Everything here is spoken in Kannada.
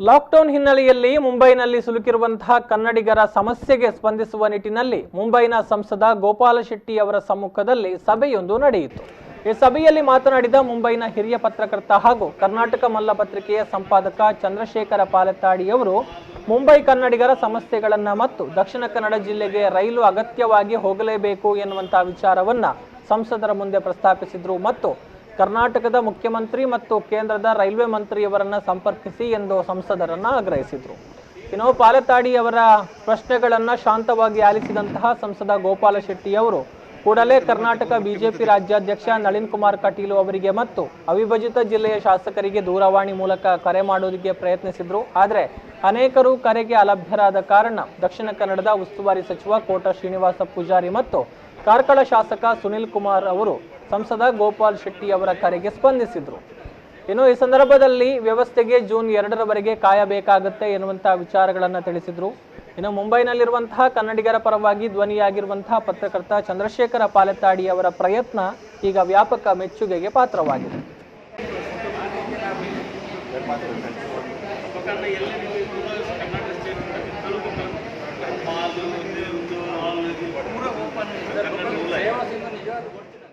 ಲಾಕ್ಡೌನ್ ಹಿನ್ನೆಲೆಯಲ್ಲಿ ಮುಂಬೈನಲ್ಲಿ ಸಿಲುಕಿರುವಂತಹ ಕನ್ನಡಿಗರ ಸಮಸ್ಯೆಗೆ ಸ್ಪಂದಿಸುವ ನಿಟ್ಟಿನಲ್ಲಿ ಮುಂಬೈನ ಸಂಸದ ಗೋಪಾಲ ಶೆಟ್ಟಿ ಅವರ ಸಮ್ಮುಖದಲ್ಲಿ ಸಭೆಯೊಂದು ನಡೆಯಿತು. ಈ ಸಭೆಯಲ್ಲಿ ಮಾತನಾಡಿದ ಮುಂಬೈನ ಹಿರಿಯ ಪತ್ರಕರ್ತ ಹಾಗೂ ಕರ್ನಾಟಕ ಮಲ್ಲ ಪತ್ರಿಕೆಯ ಸಂಪಾದಕ ಚಂದ್ರಶೇಖರ ಪಾಲೆತ್ತಾಡಿ ಅವರು ಮುಂಬೈ ಕನ್ನಡಿಗರ ಸಮಸ್ಯೆಗಳನ್ನು ಮತ್ತು ದಕ್ಷಿಣ ಕನ್ನಡ ಜಿಲ್ಲೆಗೆ ರೈಲು ಅಗತ್ಯವಾಗಿ ಹೋಗಲೇಬೇಕು ಎನ್ನುವಂತಹ ವಿಚಾರವನ್ನ ಸಂಸದರ ಮುಂದೆ ಪ್ರಸ್ತಾಪಿಸಿದರು ಮತ್ತು ಕರ್ನಾಟಕದ ಮುಖ್ಯಮಂತ್ರಿ ಮತ್ತು ಕೇಂದ್ರದ ರೈಲ್ವೆ ಮಂತ್ರಿಯವರನ್ನು ಸಂಪರ್ಕಿಸಿ ಎಂದು ಸಂಸದರನ್ನು ಆಗ್ರಹಿಸಿದರು. ಇನ್ನು ಪಾಲೆತ್ತಾಡಿ ಅವರ ಪ್ರಶ್ನೆಗಳನ್ನು ಶಾಂತವಾಗಿ ಆಲಿಸಿದಂತಹ ಸಂಸದ ಗೋಪಾಲ ಶೆಟ್ಟಿ ಅವರು ಕೂಡಲೇ ಕರ್ನಾಟಕ ಬಿಜೆಪಿ ರಾಜ್ಯಾಧ್ಯಕ್ಷ ನಳಿನ್ ಕುಮಾರ್ ಕಟೀಲು ಅವರಿಗೆ ಮತ್ತು ಅವಿಭಜಿತ ಜಿಲ್ಲೆಯ ಶಾಸಕರಿಗೆ ದೂರವಾಣಿ ಮೂಲಕ ಕರೆ ಮಾಡೋದಕ್ಕೆ ಪ್ರಯತ್ನಿಸಿದರು. ಆದರೆ ಅನೇಕರು ಕರೆಗೆ ಅಲಭ್ಯರಾದ ಕಾರಣ ದಕ್ಷಿಣ ಕನ್ನಡದ ಉಸ್ತುವಾರಿ ಸಚಿವ ಕೋಟ ಶ್ರೀನಿವಾಸ ಪೂಜಾರಿ ಮತ್ತು ಕಾರ್ಕಳ ಶಾಸಕ ಸುನಿಲ್ ಕುಮಾರ್ ಅವರು ಸಂಸದ ಗೋಪಾಲ್ ಶೆಟ್ಟಿ ಅವರ ಕರೆಗೆ ಸ್ಪಂದಿಸಿದರು. ಇನ್ನು ಈ ಸಂದರ್ಭದಲ್ಲಿ ವ್ಯವಸ್ಥೆಗೆ ಜೂನ್ 2ರವರೆಗೆ ಕಾಯಬೇಕಾಗುತ್ತೆ ಎನ್ನುವಂತಹ ವಿಚಾರಗಳನ್ನು ತಿಳಿಸಿದರು. ಇನ್ನು ಮುಂಬೈನಲ್ಲಿರುವಂತಹ ಕನ್ನಡಿಗರ ಪರವಾಗಿ ಧ್ವನಿಯಾಗಿರುವಂತಹ ಪತ್ರಕರ್ತ ಚಂದ್ರಶೇಖರ ಪಾಲೆತ್ತಾಡಿ ಅವರ ಪ್ರಯತ್ನ ಈಗ ವ್ಯಾಪಕ ಮೆಚ್ಚುಗೆಗೆ ಪಾತ್ರವಾಗಿದೆ.